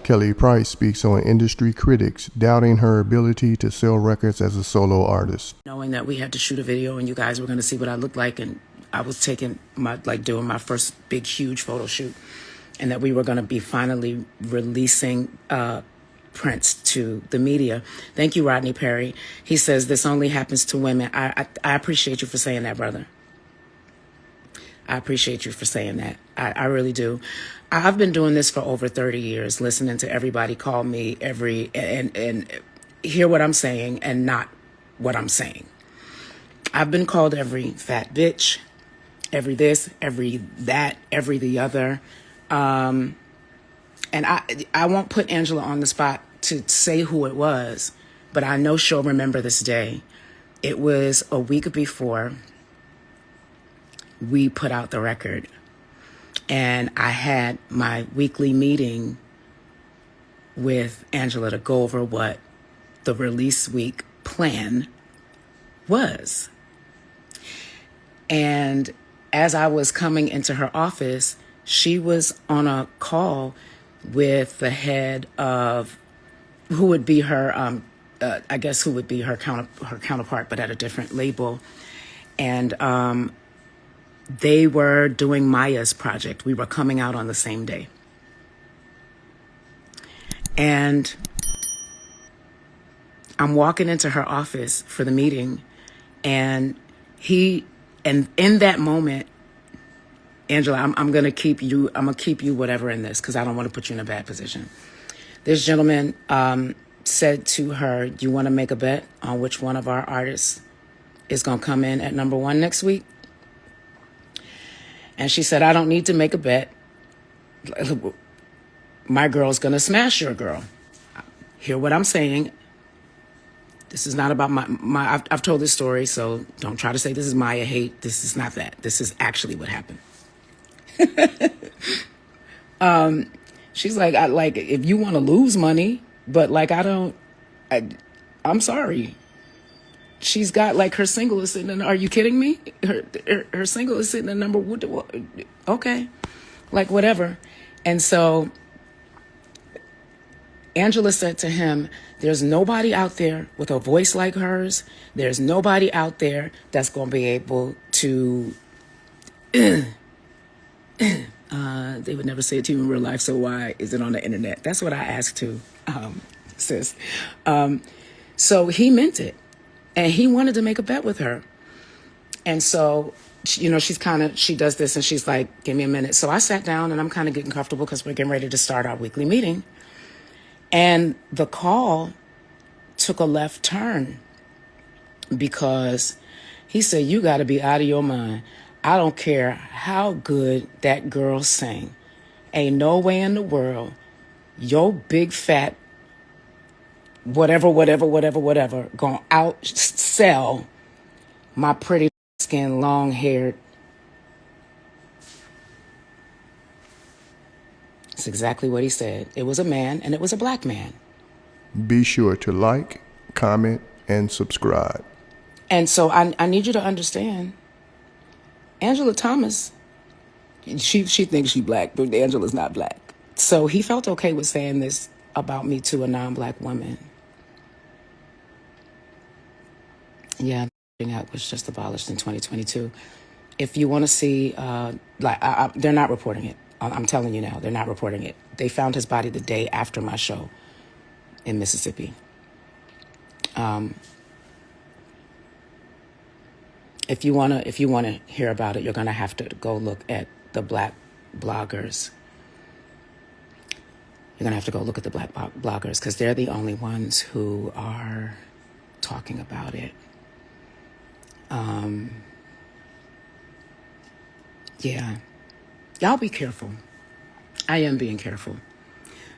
Kelly Price speaks on industry critics doubting her ability to sell records as a solo artist. Knowing that we had to shoot a video and you guys were going to see what I looked like, and I was doing my first big, huge photo shoot, and that we were going to be finally releasing prints to the media. Thank you, Rodney Perry. He says this only happens to women. I appreciate you for saying that, brother. I appreciate you for saying that. I really do. I've been doing this for over 30 years, listening to everybody call me and hear what I'm saying and not what I'm saying. I've been called every fat bitch, every this, every that, every the other. And I won't put Angela on the spot to say who it was, but I know she'll remember this day. It was a week before we put out the record, and I had my weekly meeting with Angela to go over what the release week plan was. And as I was coming into her office, she was on a call with the head of who would be her, who would be her counterpart, but at a different label. And they were doing MYA's project. We were coming out on the same day. And I'm walking into her office for the meeting, and in that moment, Angela, I'm going to keep you whatever in this, because I don't want to put you in a bad position. This gentleman said to her, "You want to make a bet on which one of our artists is going to come in at number one next week?" And she said, "I don't need to make a bet. My girl's going to smash your girl." Hear what I'm saying. This is not about I've told this story, so don't try to say this is Maya hate. This is not that. This is actually what happened. She's like, if you want to lose money, but I'm sorry. She's got her single is sitting in, are you kidding me? Her single is sitting in number one. Okay. Whatever. And so Angela said to him, "There's nobody out there with a voice like hers. There's nobody out there that's going to be able to, they would never say it to you in real life, so why is it on the internet?" That's what I asked too, sis. So he meant it. And he wanted to make a bet with her. And so, she does this and she's like, "Give me a minute." So I sat down and I'm kind of getting comfortable because we're getting ready to start our weekly meeting. And the call took a left turn because he said, "You got to be out of your mind. I don't care how good that girl sang. Ain't no way in the world your big fat whatever, gonna outsell my pretty skin, long-haired." That's exactly what he said. It was a man, and it was a black man. Be sure to like, comment, and subscribe. And so I need you to understand, Angela Thomas, she thinks she's black, but Angela's not black. So he felt okay with saying this about me to a non-black woman. Yeah, the Act was just abolished in 2022. If you want to see, they're not reporting it. I'm telling you now, they're not reporting it. They found his body the day after my show in Mississippi. If you wanna hear about it, you're gonna have to go look at the black bloggers. You're gonna have to go look at the black bloggers because they're the only ones who are talking about it. Yeah, y'all be careful. I am being careful.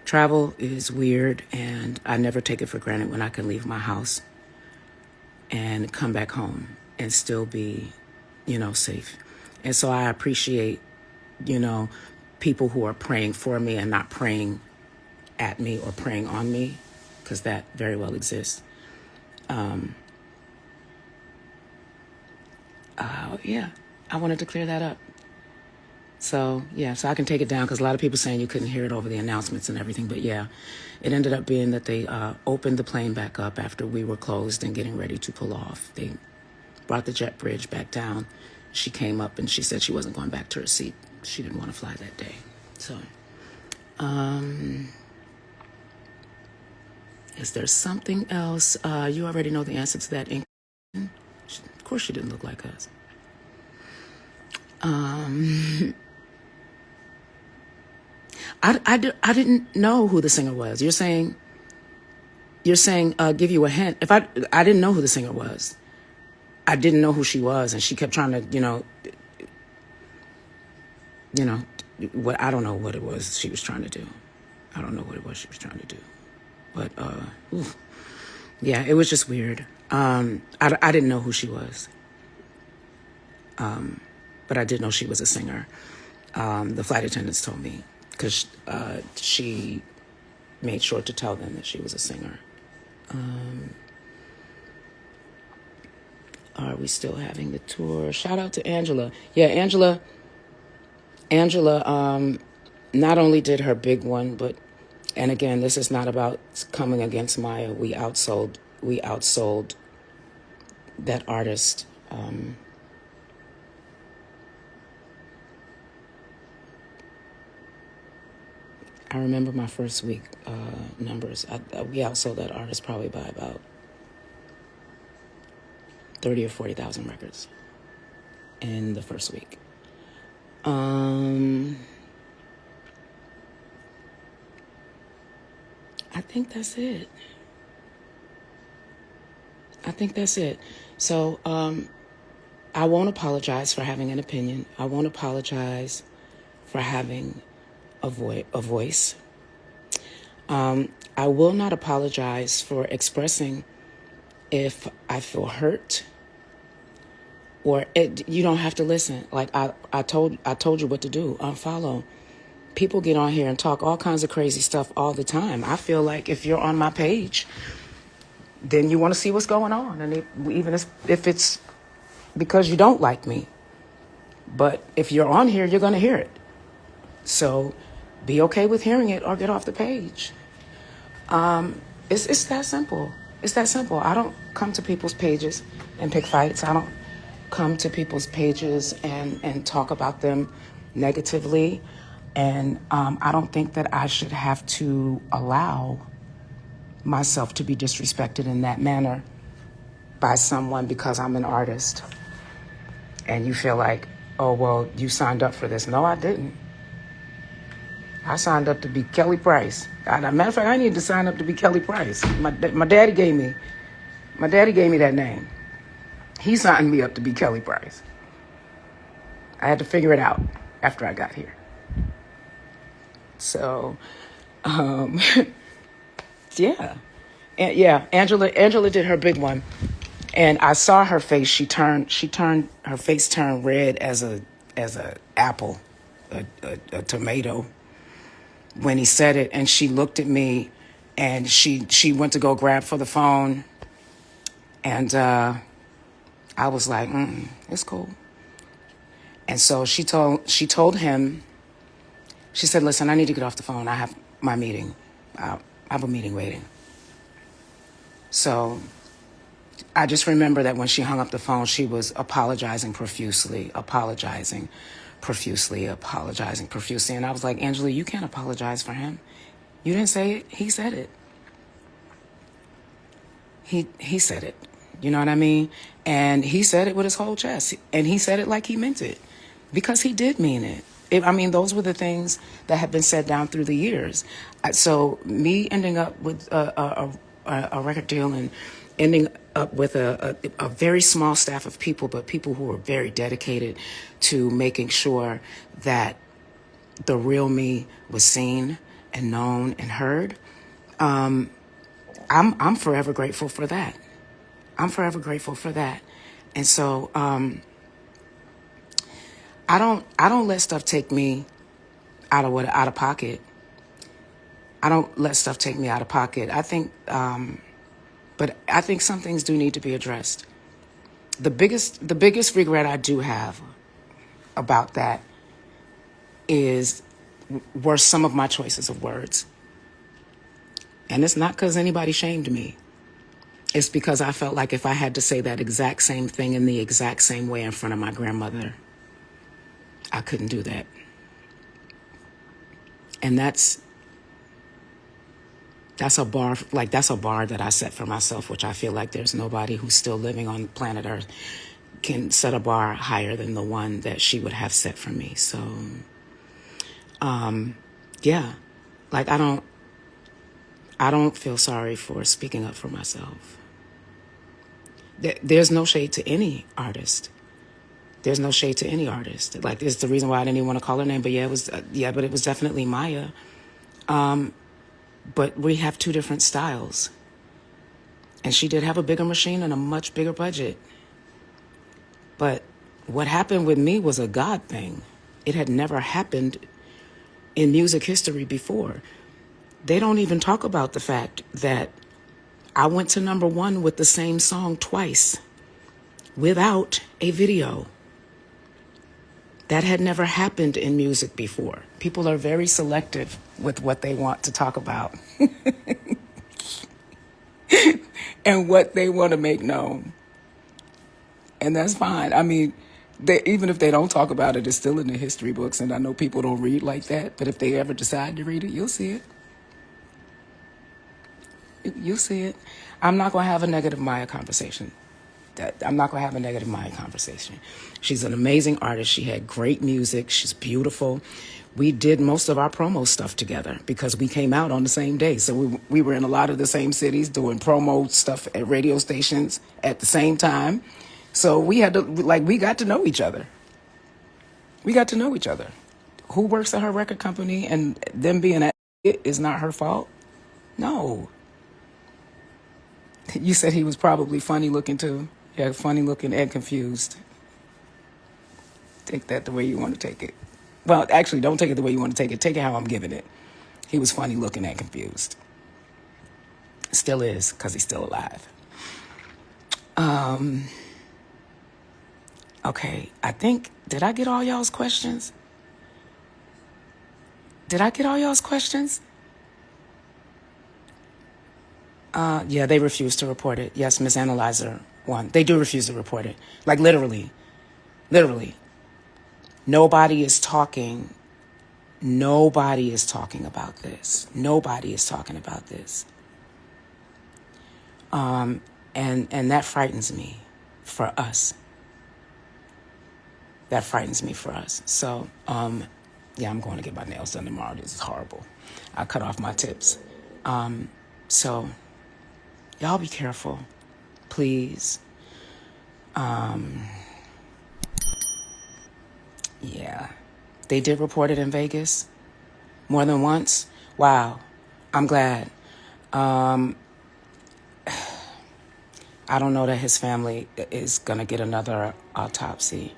Travel is weird, and I never take it for granted when I can leave my house and come back home and still be, safe. And so I appreciate, people who are praying for me and not praying at me or praying on me, because that very well exists. Yeah, I wanted to clear that up. So, yeah, so I can take it down because a lot of people saying you couldn't hear it over the announcements and everything. But yeah, it ended up being that they opened the plane back up after we were closed and getting ready to pull off. They brought the jet bridge back down. She came up and she said she wasn't going back to her seat. She didn't want to fly that day. So, is there something else? You already know the answer to that. Of course, she didn't look like us. I didn't know who the singer was. You're saying, give you a hint. If I didn't know who the singer was. I didn't know who she was, and she kept trying to, what I don't know what it was she was trying to do. I don't know what it was she was trying to do, but yeah, it was just weird. I didn't know who she was, but I did know she was a singer. The flight attendants told me because she made sure to tell them that she was a singer. Are we still having the tour? Shout out to Angela. Yeah, Angela, not only did her big one, but, and again, this is not about coming against MYA. We outsold that artist. I remember my first week numbers. We outsold that artist probably by about 30 or 40,000 records in the first week. I think that's it. So I won't apologize for having an opinion. I won't apologize for having a voice. I will not apologize for expressing if I feel hurt. Or you don't have to listen. Like I told you what to do. Unfollow. People get on here and talk all kinds of crazy stuff all the time. I feel like if you're on my page, then you want to see what's going on. And even if it's because you don't like me. But if you're on here, you're going to hear it. So be okay with hearing it or get off the page. It's that simple. It's that simple. I don't come to people's pages and pick fights. I don't come to people's pages and talk about them negatively. And I don't think that I should have to allow myself to be disrespected in that manner by someone because I'm an artist. And you feel like, oh, well, you signed up for this. No, I didn't. I signed up to be Kelly Price. As a matter of fact, I needed to sign up to be Kelly Price. My daddy gave me that name. He signed me up to be Kelly Price. I had to figure it out after I got here. So, yeah. And yeah, Angela did her big one. And I saw her face. Her face turned red as a apple, a tomato when he said it. And she looked at me and she went to go grab for the phone. And I was like, it's cool. And so she told him, she said, listen, I need to get off the phone. I have my meeting. I have a meeting waiting. So I just remember that when she hung up the phone, she was apologizing profusely. And I was like, Angela, you can't apologize for him. You didn't say it. He said it. He said it. You know what I mean? And he said it with his whole chest. And he said it like he meant it. Because he did mean it. Those were the things that have been said down through the years. So me ending up with a record deal and ending up with a very small staff of people, but people who were very dedicated to making sure that the real me was seen and known and heard. I'm forever grateful for that. And so I don't let stuff take me out of pocket. I don't let stuff take me out of pocket. I think some things do need to be addressed. The biggest regret I do have about that were some of my choices of words. And it's not because anybody shamed me. It's because I felt like if I had to say that exact same thing in the exact same way in front of my grandmother, I couldn't do that. And that's a bar, that's a bar that I set for myself, which I feel like there's nobody who's still living on planet Earth can set a bar higher than the one that she would have set for me. So, yeah, like I don't feel sorry for speaking up for myself. There's no shade to any artist. There's no shade to any artist. Like, it's the reason why I didn't even want to call her name. But yeah, but it was definitely MYA. But we have two different styles. And she did have a bigger machine and a much bigger budget. But what happened with me was a God thing. It had never happened in music history before. They don't even talk about the fact that I went to #1 with the same song twice without a video. That had never happened in music before. People are very selective with what they want to talk about and what they want to make known. And that's fine. I mean, even if they don't talk about it, it's still in the history books. And I know people don't read like that. But if they ever decide to read it, you'll see it. You'll see it. I'm not going to have a negative Maya conversation. I'm not going to have a negative Maya conversation. She's an amazing artist. She had great music. She's beautiful. We did most of our promo stuff together because we came out on the same day. So we were in a lot of the same cities doing promo stuff at radio stations at the same time. So we had to, we got to know each other. We got to know each other. Who works at her record company and them being at it is not her fault? No. You said he was probably funny looking too. Yeah, funny looking and confused. Take that the way you want to take it. Well, actually, don't take it the way you want to take it. Take it how I'm giving it. He was funny looking and confused. Still is, because he's still alive. Okay, I think, did I get all y'all's questions? Yeah, they refuse to report it. Yes, Miss Analyzer won. They do refuse to report it. Like, literally. Nobody is talking about this. And that frightens me for us. So, yeah, I'm going to get my nails done tomorrow. This is horrible. I cut off my tips. So y'all be careful, please. Yeah, they did report it in Vegas more than once. Wow, I'm glad. I don't know that his family is going to get another autopsy.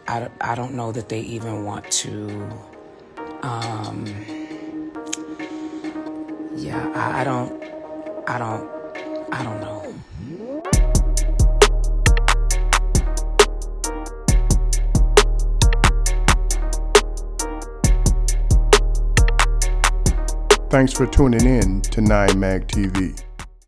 I don't know that they even want to. Yeah, I don't know. Thanks for tuning in to 9 Mag TV.